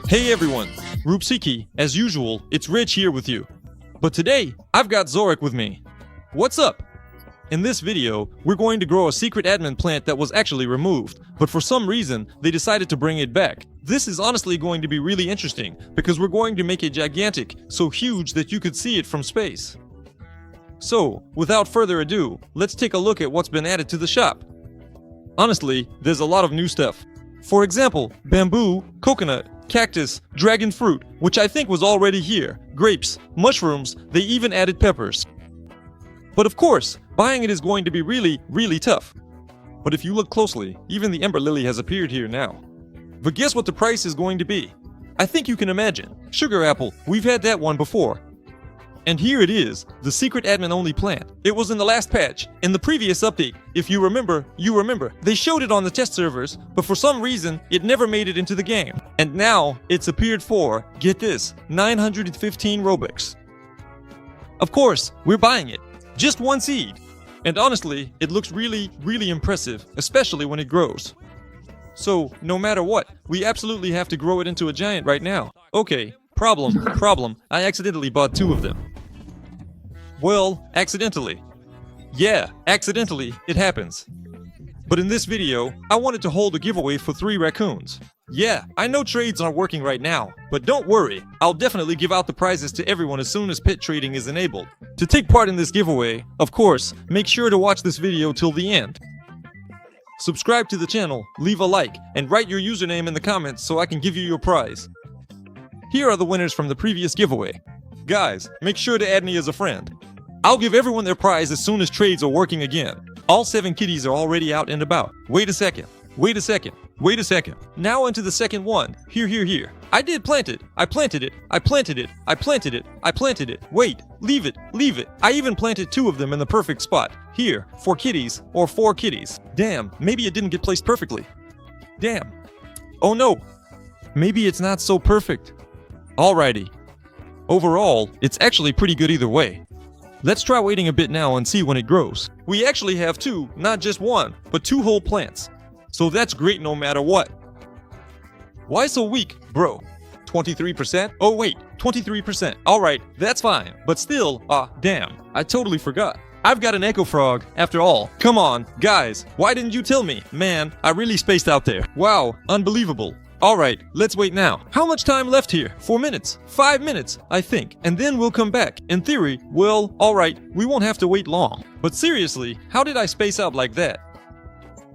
Hey everyone, Rupsiki, as usual, it's Rich here with you. But today, I've got Zorik with me. What's up? In this video, we're going to grow a secret admin plant that was actually removed, but for some reason, they decided to bring it back. This is honestly going to be really interesting, because we're going to make it gigantic, so huge that you could see it from space. So, without further ado, let's take a look at what's been added to the shop. Honestly, there's a lot of new stuff. For example, bamboo, coconut, cactus, dragon fruit, which I think was already here, grapes, mushrooms, they even added peppers. But of course, buying it is going to be really tough. But if you look closely, even the ember lily has appeared here now. But guess what the price is going to be? I think you can imagine. Sugar apple, we've had that one before. And here it is, the secret admin only plant. It was in the last patch. In the previous update, if you remember, they showed it on the test servers, but for some reason, it never made it into the game. And now, it's appeared for, get this, 915 Robux. Of course, we're buying it. Just one seed. And honestly, it looks really impressive, especially when it grows. So, no matter what, we absolutely have to grow it into a giant right now. Okay, problem, I accidentally bought 2 of them. Well, accidentally. Yeah, accidentally, it happens. But in this video, I wanted to hold a giveaway for 3 raccoons. Yeah, I know trades aren't working right now, but don't worry, I'll definitely give out the prizes to everyone as soon as pet trading is enabled. To take part in this giveaway, of course, make sure to watch this video till the end. Subscribe to the channel, leave a like, and write your username in the comments so I can give you your prize. Here are the winners from the previous giveaway. Guys, make sure to add me as a friend. I'll give everyone their prize as soon as trades are working again. All 7 kitties are already out and about. Wait a second. Now into the second one. Here. I did plant it. I planted it. Wait, leave it. I even planted 2 of them in the perfect spot. Here, for kitties, or 4 kitties. Damn, maybe it didn't get placed perfectly. Damn. Oh no. Maybe it's not so perfect. Alrighty. Overall, it's actually pretty good either way. Let's try waiting a bit now and see when it grows. We actually have 2, not just 1, but 2 whole plants. So that's great no matter what. Why so weak, bro? 23%? Oh wait, 23%. Alright, that's fine. But still, damn, I totally forgot. I've got an echo frog, after all. Come on, guys, why didn't you tell me? Man, I really spaced out there. Wow, unbelievable. Alright, let's wait now. How much time left here? 4 minutes? 5 minutes, I think. And then we'll come back. In theory, well, alright, we won't have to wait long. But seriously, how did I space out like that?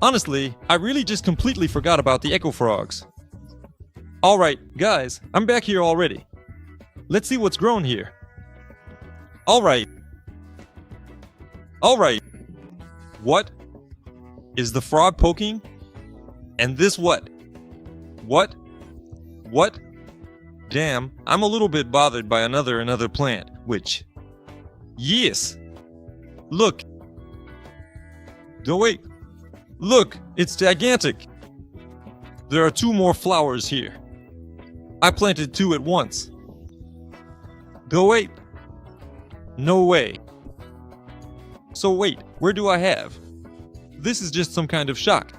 Honestly, I really just completely forgot about the echo frogs. Alright, guys, I'm back here already. Let's see what's grown here. Alright. What? Is the frog poking? And this what? What? Damn, I'm a little bit bothered by another plant, which... Yes! Look! Don't wait! Look, it's gigantic! There are 2 more flowers here. I planted 2 at once. Go wait! No way. So wait, where do I have? This is just some kind of shock.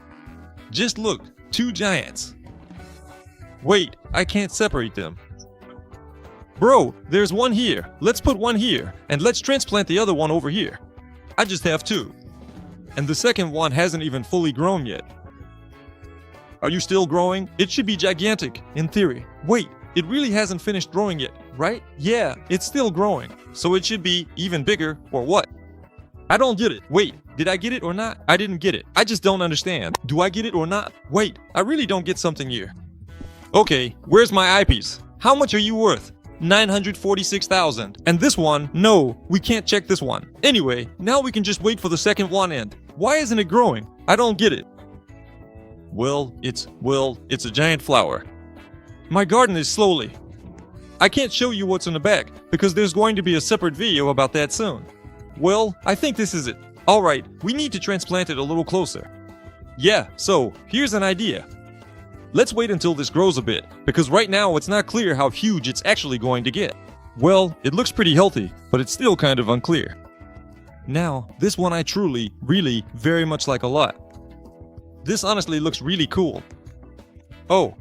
Just look, 2 giants. Wait, I can't separate them. Bro, there's 1 here. Let's put 1 here, and let's transplant the other one over here. I just have 2. And the second one hasn't even fully grown yet. Are you still growing? It should be gigantic, in theory. Wait, it really hasn't finished growing yet, right? Yeah, it's still growing. So it should be even bigger, or what? I don't get it. Wait, did I get it or not? I didn't get it. I just don't understand. Do I get it or not? Wait, I really don't get something here. Okay, where's my eyepiece? How much are you worth? 946,000. And this one, no, we can't check this one. Anyway, now we can just wait for the second one and... Why isn't it growing? I don't get it. Well, it's a giant flower. My garden is slowly. I can't show you what's in the back, because there's going to be a separate video about that soon. Well, I think this is it. Alright, we need to transplant it a little closer. Yeah, so, here's an idea. Let's wait until this grows a bit, because right now it's not clear how huge it's actually going to get. Well, it looks pretty healthy, but it's still kind of unclear. Now, this one I truly, really, very much like a lot. This honestly looks really cool. Oh,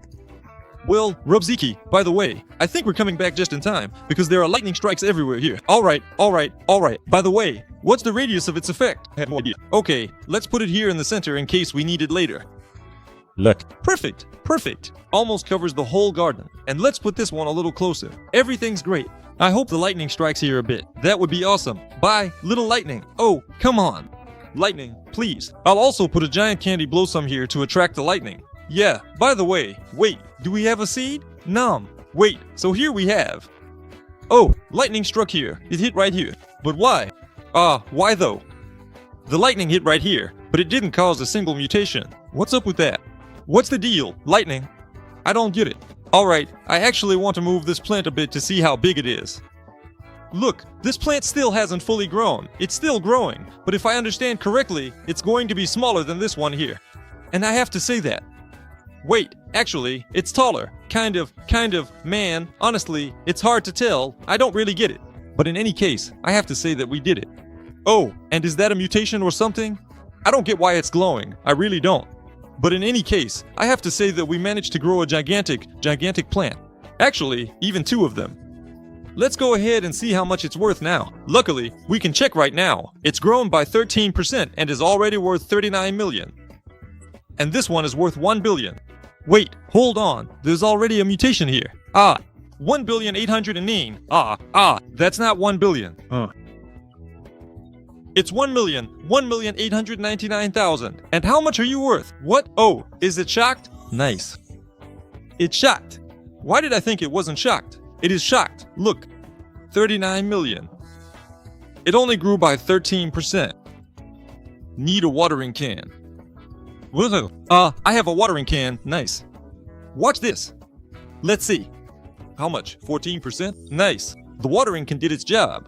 Well, Robziki, by the way, I think we're coming back just in time, because there are lightning strikes everywhere here. Alright. By the way, what's the radius of its effect? I have no idea. Okay, let's put it here in the center in case we need it later. Look. Perfect. Almost covers the whole garden. And let's put this one a little closer. Everything's great. I hope the lightning strikes here a bit. That would be awesome. Bye, little lightning. Oh, come on. Lightning, please. I'll also put a giant candy blossom here to attract the lightning. Yeah, by the way, wait, do we have a seed? Nom. Wait, so here we have. Oh, lightning struck here. It hit right here. But why? Why though? The lightning hit right here, but it didn't cause a single mutation. What's up with that? What's the deal, lightning? I don't get it. Alright, I actually want to move this plant a bit to see how big it is. Look, this plant still hasn't fully grown. It's still growing, but if I understand correctly, it's going to be smaller than this one here. And I have to say that. Wait, actually, it's taller. Kind of, man, honestly, it's hard to tell. I don't really get it. But in any case, I have to say that we did it. Oh, and is that a mutation or something? I don't get why it's glowing. I really don't. But in any case, I have to say that we managed to grow a gigantic plant. Actually, even two of them. Let's go ahead and see how much it's worth now. Luckily, we can check right now. It's grown by 13% and is already worth 39 million. And this one is worth 1 billion. Wait, hold on. There's already a mutation here. 1,809. That's not 1 billion. It's 1,899,000. And how much are you worth? What? Oh, is it shocked? Nice. It's shocked. Why did I think it wasn't shocked? It is shocked. Look, 39 million. It only grew by 13%. Need a watering can. Woohoo. I have a watering can. Nice. Watch this. Let's see. How much? 14%? Nice. The watering can did its job.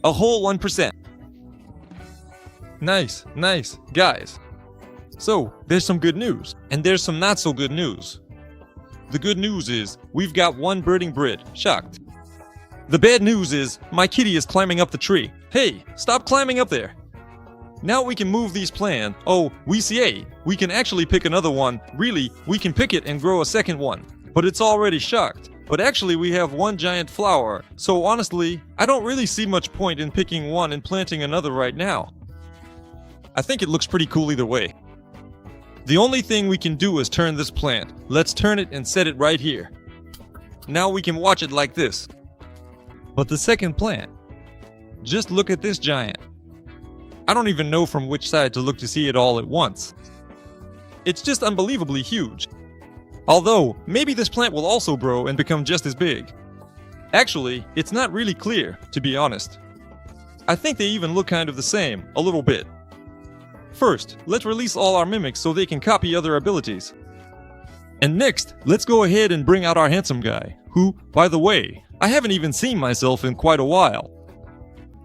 A whole 1%. Nice. Guys. So, there's some good news. And there's some not so good news. The good news is, we've got one birding bread. Shocked. The bad news is, my kitty is climbing up the tree. Hey, stop climbing up there. Now we can move these plants. Oh, we can actually pick another one. Really, we can pick it and grow a second one. But it's already shocked. But actually we have one giant flower. So honestly, I don't really see much point in picking one and planting another right now. I think it looks pretty cool either way. The only thing we can do is turn this plant. Let's turn it and set it right here. Now we can watch it like this. But the second plant. Just look at this giant. I don't even know from which side to look to see it all at once. It's just unbelievably huge. Although, maybe this plant will also grow and become just as big. Actually, it's not really clear, to be honest. I think they even look kind of the same, a little bit. First, let's release all our mimics so they can copy other abilities. And next, let's go ahead and bring out our handsome guy, who, by the way, I haven't even seen myself in quite a while.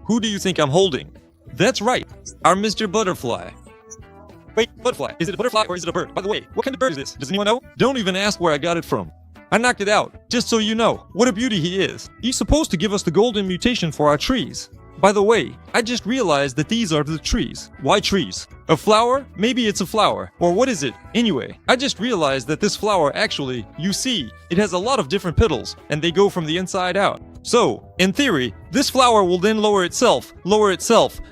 Who do you think I'm holding? That's right, our Mr. Butterfly. Wait, butterfly, is it a butterfly or is it a bird? By the way, what kind of bird is this? Does anyone know? Don't even ask where I got it from. I knocked it out, just so you know. What a beauty he is. He's supposed to give us the golden mutation for our trees. By the way, I just realized that these are the trees. Why trees? A flower? Maybe it's a flower. Or what is it? Anyway, I just realized that this flower actually, you see, it has a lot of different petals, and they go from the inside out. So, in theory, this flower will then lower itself,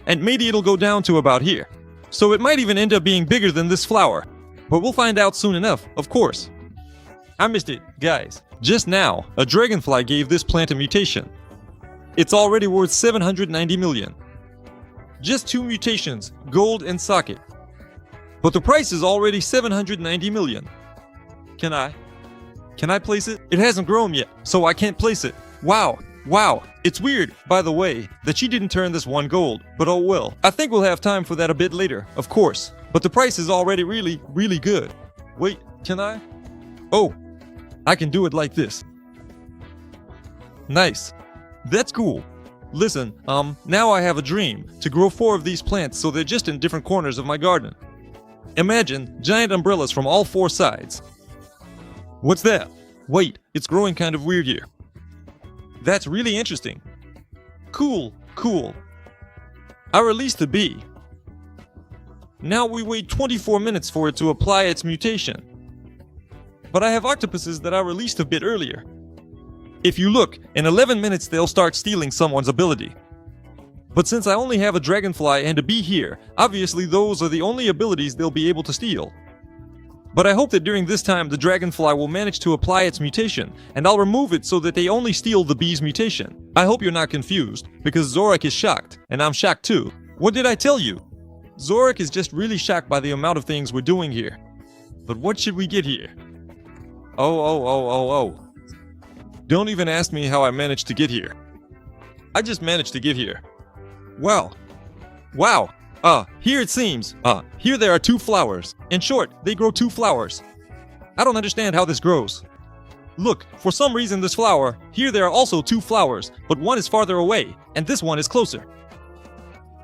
and maybe it'll go down to about here. So it might even end up being bigger than this flower. But we'll find out soon enough, of course. I missed it, guys. Just now, a dragonfly gave this plant a mutation. It's already worth 790 million. Just 2 mutations, gold and socket. But the price is already 790 million. Can I place it? It hasn't grown yet, so I can't place it. Wow. It's weird, by the way, that she didn't turn this one gold, but oh well. I think we'll have time for that a bit later, of course. But the price is already really good. Wait, can I? Oh, I can do it like this. Nice. That's cool. Listen, now I have a dream to grow 4 of these plants so they're just in different corners of my garden. Imagine giant umbrellas from all 4 sides. What's that? Wait, it's growing kind of weird here. That's really interesting. Cool. I released the bee. Now we wait 24 minutes for it to apply its mutation. but I have octopuses that I released a bit earlier. If you look, in 11 minutes they'll start stealing someone's ability. But since I only have a dragonfly and a bee here, obviously those are the only abilities they'll be able to steal. But I hope that during this time the dragonfly will manage to apply its mutation, and I'll remove it so that they only steal the bee's mutation. I hope you're not confused, because Zorik is shocked, and I'm shocked too. What did I tell you? Zorik is just really shocked by the amount of things we're doing here. But what should we get here? Oh. Don't even ask me how I managed to get here. I just managed to get here. Wow. Here it seems. Here there are 2 flowers. In short, they grow 2 flowers. I don't understand how this grows. Look, for some reason this flower, here there are also 2 flowers, but one is farther away, and this one is closer.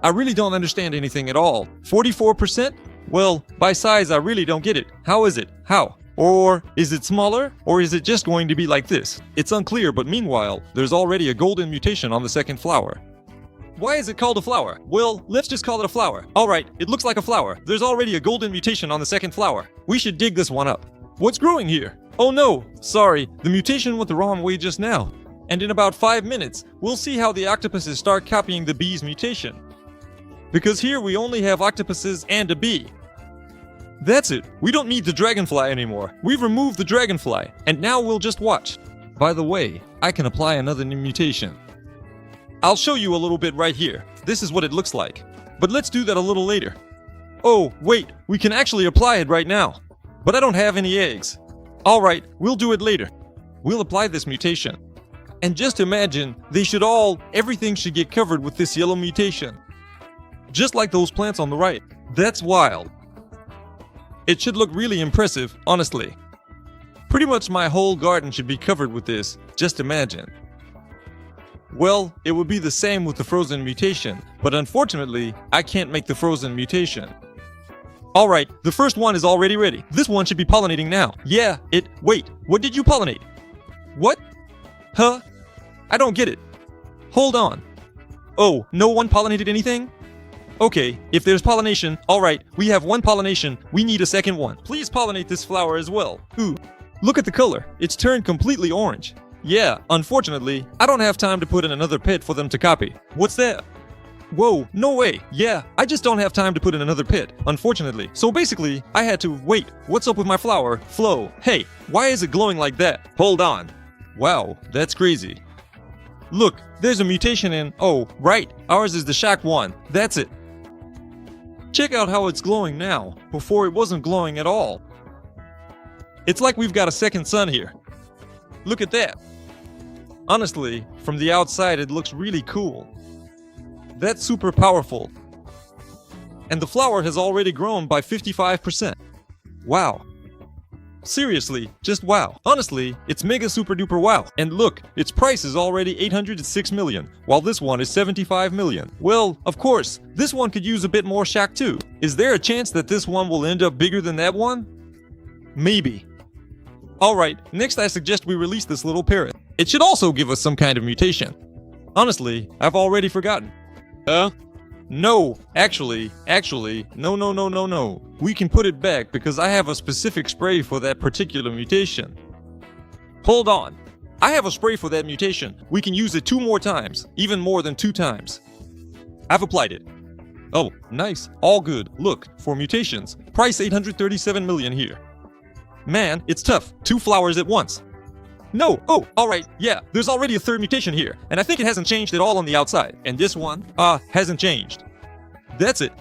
I really don't understand anything at all. 44%? Well, by size I really don't get it. How is it? How? Or is it smaller? Or is it just going to be like this? It's unclear, but meanwhile, there's already a golden mutation on the second flower. Why is it called a flower? Well, let's just call it a flower. Alright, it looks like a flower. There's already a golden mutation on the second flower. We should dig this one up. What's growing here? Oh no, sorry, the mutation went the wrong way just now. And in about 5 minutes, we'll see how the octopuses start copying the bee's mutation. Because here we only have octopuses and a bee. That's it, we don't need the dragonfly anymore. We've removed the dragonfly, and now we'll just watch. By the way, I can apply another new mutation. I'll show you a little bit right here. This is what it looks like. But let's do that a little later. Oh, wait, we can actually apply it right now. But I don't have any eggs. Alright, we'll do it later. We'll apply this mutation. And just imagine, everything should get covered with this yellow mutation. Just like those plants on the right. That's wild. It should look really impressive, honestly. Pretty much my whole garden should be covered with this, just imagine. Well, it would be the same with the frozen mutation, but unfortunately, I can't make the frozen mutation. Alright, the first one is already ready. This one should be pollinating now. Wait, what did you pollinate? What? Huh? I don't get it. Hold on. Oh, no one pollinated anything? Okay, if there's pollination, alright, we have 1 pollination, we need a second one. Please pollinate this flower as well. Ooh, look at the color, it's turned completely orange. Yeah, unfortunately, I don't have time to put in another pit for them to copy. What's that? Whoa, no way. Yeah, I just don't have time to put in another pit, unfortunately. So basically, I had to wait. What's up with my flower? Flo. Hey, why is it glowing like that? Hold on. Wow, that's crazy. Look, there's a mutation in... Oh, right, ours is the shock one. That's it. Check out how it's glowing now. Before it wasn't glowing at all. It's like we've got a second sun here. Look at that. Honestly, from the outside it looks really cool. That's super powerful. And the flower has already grown by 55%. Wow. Seriously, just wow. Honestly, it's mega super duper wow. And look, its price is already 806 million, while this one is 75 million. Well, of course, this one could use a bit more shock too. Is there a chance that this one will end up bigger than that one? Maybe. Alright, next I suggest we release this little parrot. It should also give us some kind of mutation. Honestly, I've already forgotten. No, actually, no. We can put it back because I have a specific spray for that particular mutation. Hold on. I have a spray for that mutation. We can use it 2 more times, even more than 2 times. I've applied it. Oh, nice. All good. Look, for mutations, price 837 million here. Man, it's tough. 2 flowers at once. No! Oh, alright, yeah, there's already a 3rd mutation here, and I think it hasn't changed at all on the outside. And this one, hasn't changed. That's it.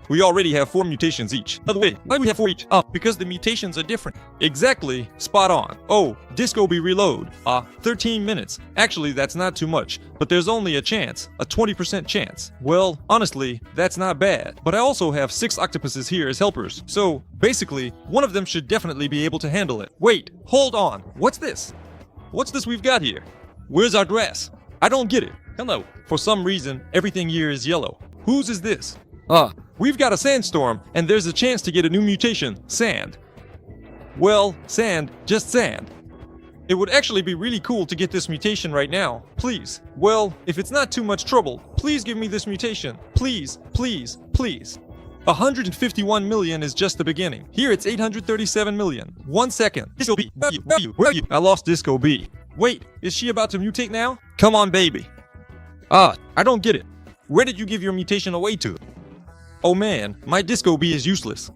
We already have 4 mutations each. By the way, why do we have 4 each? Because the mutations are different. Exactly, spot on. Oh, Disco be reload. 13 minutes. Actually, that's not too much, but there's only a chance, a 20% chance. Well, honestly, that's not bad. But I also have 6 octopuses here as helpers, so basically, one of them should definitely be able to handle it. Wait, hold on. What's this? What's this we've got here? Where's our grass? I don't get it. Hello. For some reason, everything here is yellow. Whose is this? We've got a sandstorm, and there's a chance to get a new mutation, sand. Well, sand, just sand. It would actually be really cool to get this mutation right now, please. Well, if it's not too much trouble, please give me this mutation. Please, please, please. 151 million is just the beginning. Here it's 837 million. 1 second. Disco B. Where are you? I lost Disco B. Wait, is she about to mutate now? Come on, baby. I don't get it. Where did you give your mutation away to? Oh man, my Disco B is useless.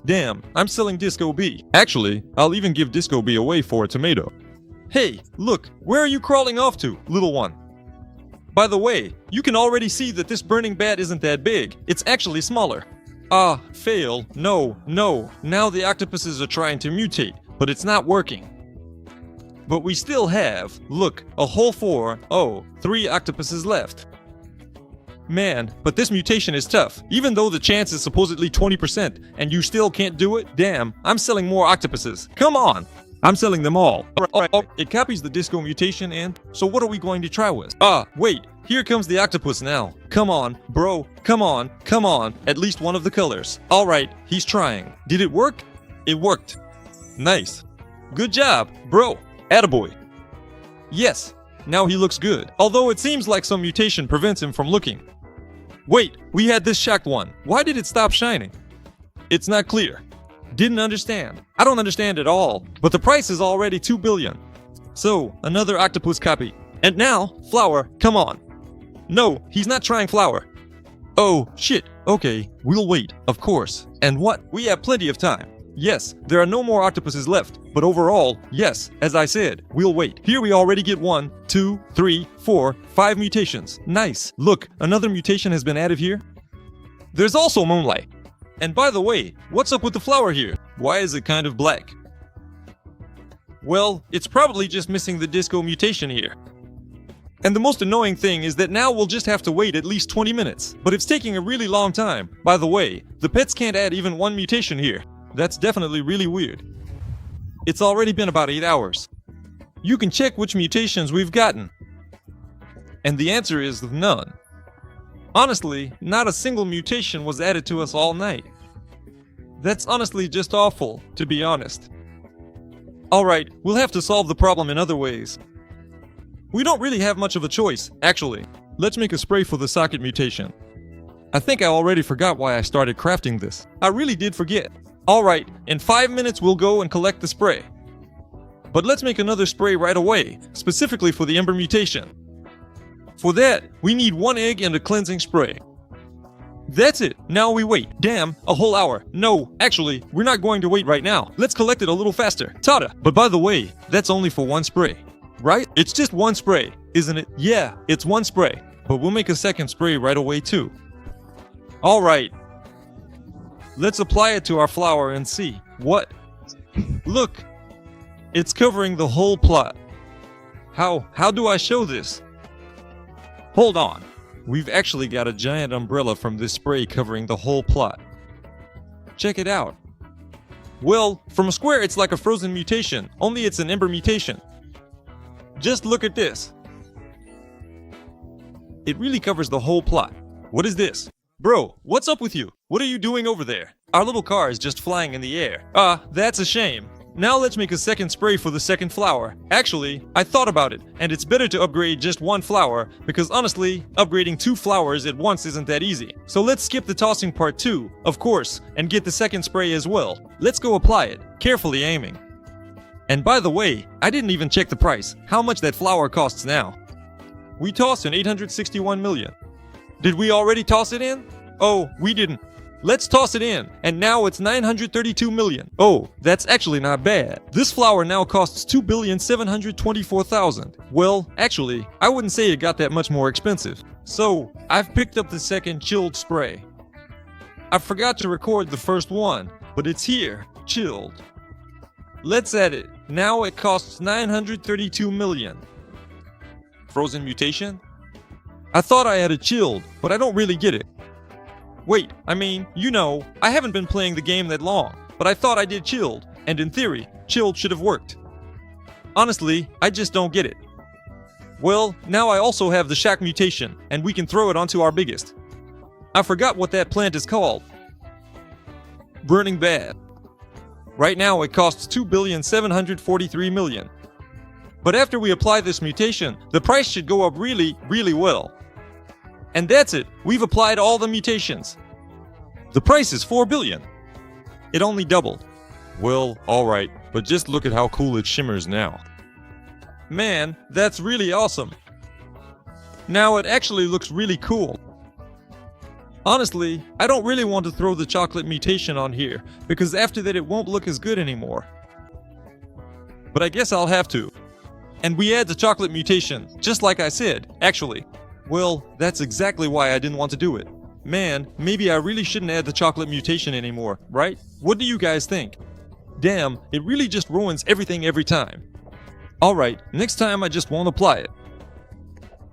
Damn, I'm selling Disco B. Actually, I'll even give Disco B away for a tomato. Hey, look, where are you crawling off to, little one? By the way, you can already see that this burning bat isn't that big. It's actually smaller. Fail. No. Now the octopuses are trying to mutate, but it's not working. But we still have, look, a whole 3 octopuses left. Man, but this mutation is tough. Even though the chance is supposedly 20% and you still can't do it, damn, I'm selling more octopuses. Come on! I'm selling them all. Alright. It copies the Disco mutation and, so what are we going to try with? Wait, here comes the octopus now. Come on, bro, come on. At least one of the colors. Alright, he's trying. Did it work? It worked. Nice. Good job, bro. Attaboy. Yes, now he looks good. Although it seems like some mutation prevents him from looking. Wait, we had this shocked one. Why did it stop shining? It's not clear. Didn't understand. I don't understand at all. But the price is already 2 billion. So, another octopus copy. And now, flower, come on. No, he's not trying flower. Oh, shit. Okay, we'll wait, of course. And what? We have plenty of time. Yes, there are no more octopuses left. But overall, yes, as I said, we'll wait. Here we already get 1, 2, 3, 4, 5 mutations. Nice. Look, another mutation has been added here. There's also moonlight. And by the way, what's up with the flower here? Why is it kind of black? Well, it's probably just missing the Disco mutation here. And the most annoying thing is that now we'll just have to wait at least 20 minutes. But it's taking a really long time. By the way, the pets can't add even 1 mutation here. That's definitely really weird. It's already been about 8 hours. You can check which mutations we've gotten. And the answer is none. Honestly, not a single mutation was added to us all night. That's honestly just awful, to be honest. Alright, we'll have to solve the problem in other ways. We don't really have much of a choice, actually. Let's make a spray for the socket mutation. I think I already forgot why I started crafting this. I really did forget. Alright, in 5 minutes we'll go and collect the spray. But let's make another spray right away, specifically for the Ember mutation. For that, we need 1 egg and a cleansing spray. That's it, now we wait. Damn, a whole hour. No, actually, we're not going to wait right now. Let's collect it a little faster. Tada! But by the way, that's only for 1 spray. Right? It's just 1 spray, isn't it? Yeah, it's 1 spray. But we'll make a second spray right away too. Alright. Let's apply it to our flower and see. What? Look! It's covering the whole plot. How do I show this? Hold on. We've actually got a giant umbrella from this spray covering the whole plot. Check it out. Well, from a square it's like a frozen mutation, only it's an Ember mutation. Just look at this. It really covers the whole plot. What is this? Bro, what's up with you? What are you doing over there? Our little car is just flying in the air. That's a shame. Now let's make a second spray for the second flower. Actually, I thought about it, and it's better to upgrade just 1 flower, because honestly, upgrading 2 flowers at once isn't that easy. So let's skip the tossing part too, of course, and get the second spray as well. Let's go apply it, carefully aiming. And by the way, I didn't even check the price, how much that flower costs now. We tossed in 861 million. Did we already toss it in? Oh, we didn't. Let's toss it in, and now it's 932 million. Oh, that's actually not bad. This flower now costs 2,724,000. Well, actually, I wouldn't say it got that much more expensive. So, I've picked up the second chilled spray. I forgot to record the first one, but it's here, chilled. Let's add it. Now it costs 932 million. Frozen mutation? I thought I had it chilled, but I don't really get it. Wait, I mean, you know, I haven't been playing the game that long, but I thought I did chilled, and in theory, chilled should have worked. Honestly, I just don't get it. Well, now I also have the shock mutation, and we can throw it onto our biggest. I forgot what that plant is called. Burning Bad. Right now it costs 2,743 million. But after we apply this mutation, the price should go up really, really well. And that's it, we've applied all the mutations. The price is 4 billion. It only doubled. Well, alright, but just look at how cool it shimmers now. Man, that's really awesome. Now it actually looks really cool. Honestly, I don't really want to throw the chocolate mutation on here, because after that it won't look as good anymore. But I guess I'll have to. And we add the chocolate mutation, just like I said, actually. Well, that's exactly why I didn't want to do it. Man, maybe I really shouldn't add the chocolate mutation anymore, right? What do you guys think? Damn, it really just ruins everything every time. Alright, next time I just won't apply it.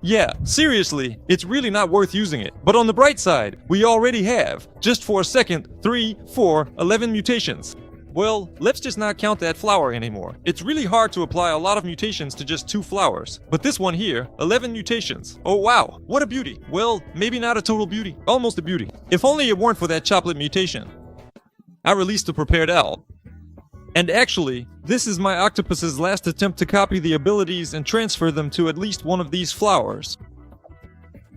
Yeah, seriously, it's really not worth using it. But on the bright side, we already have, just for a second, 3, 4, 11 mutations. Well, let's just not count that flower anymore. It's really hard to apply a lot of mutations to just 2 flowers. But this one here, 11 mutations. Oh wow, what a beauty. Well, maybe not a total beauty, almost a beauty. If only it weren't for that chocolate mutation. I released a prepared owl. And actually, this is my octopus's last attempt to copy the abilities and transfer them to at least one of these flowers.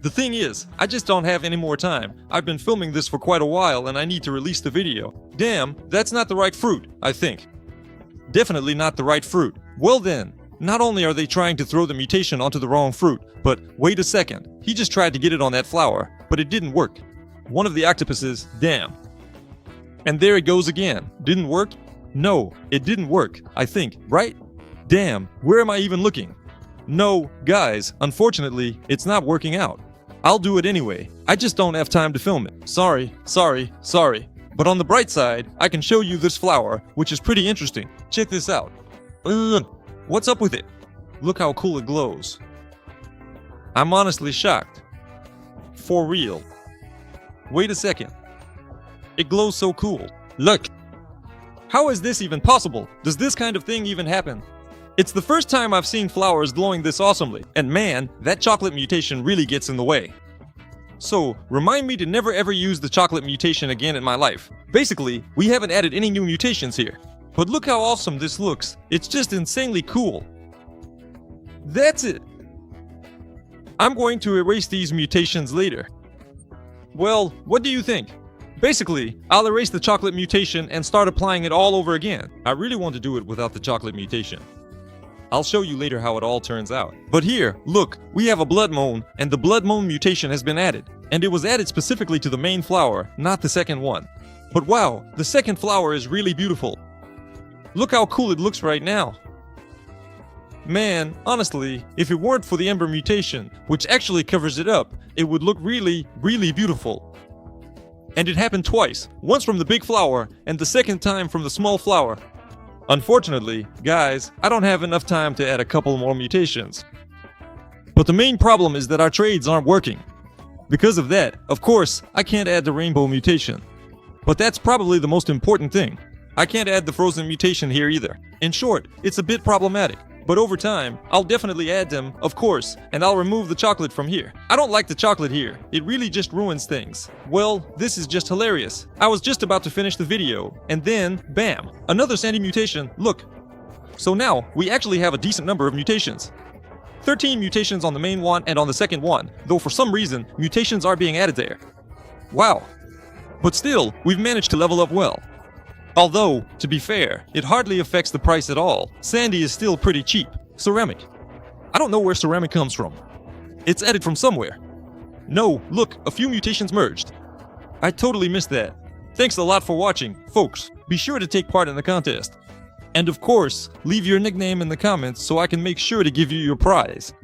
The thing is, I just don't have any more time. I've been filming this for quite a while and I need to release the video. Damn, that's not the right fruit, I think. Definitely not the right fruit. Well then, not only are they trying to throw the mutation onto the wrong fruit, but wait a second, he just tried to get it on that flower, but it didn't work. One of the octopuses, damn. And there it goes again. Didn't work? No, it didn't work, I think, right? Damn, where am I even looking? No, guys, unfortunately, it's not working out. I'll do it anyway. I just don't have time to film it. Sorry. But on the bright side, I can show you this flower, which is pretty interesting. Check this out. Ugh, what's up with it? Look how cool it glows. I'm honestly shocked. For real. Wait a second. It glows so cool. Look. How is this even possible? Does this kind of thing even happen? It's the first time I've seen flowers glowing this awesomely, and man, that chocolate mutation really gets in the way. So, remind me to never ever use the chocolate mutation again in my life. Basically, we haven't added any new mutations here. But look how awesome this looks. It's just insanely cool. That's it. I'm going to erase these mutations later. Well, what do you think? Basically, I'll erase the chocolate mutation and start applying it all over again. I really want to do it without the chocolate mutation. I'll show you later how it all turns out. But here, look, we have a blood moan, and the blood moan mutation has been added. And it was added specifically to the main flower, not the second one. But wow, the second flower is really beautiful. Look how cool it looks right now. Man, honestly, if it weren't for the ember mutation, which actually covers it up, it would look really, really beautiful. And it happened twice, once from the big flower, and the second time from the small flower. Unfortunately, guys, I don't have enough time to add a couple more mutations. But the main problem is that our trades aren't working. Because of that, of course, I can't add the rainbow mutation. But that's probably the most important thing. I can't add the frozen mutation here either. In short, it's a bit problematic. But over time, I'll definitely add them, of course, and I'll remove the chocolate from here. I don't like the chocolate here. It really just ruins things. Well, this is just hilarious. I was just about to finish the video, and then, bam, another sandy mutation, look. So now, we actually have a decent number of mutations. 13 mutations on the main one and on the second one, though for some reason, mutations are being added there. Wow. But still, we've managed to level up well. Although, to be fair, it hardly affects the price at all. Sandy is still pretty cheap. Ceramic. I don't know where ceramic comes from. It's added from somewhere. No, look, a few mutations merged. I totally missed that. Thanks a lot for watching, folks. Be sure to take part in the contest. And of course, leave your nickname in the comments so I can make sure to give you your prize.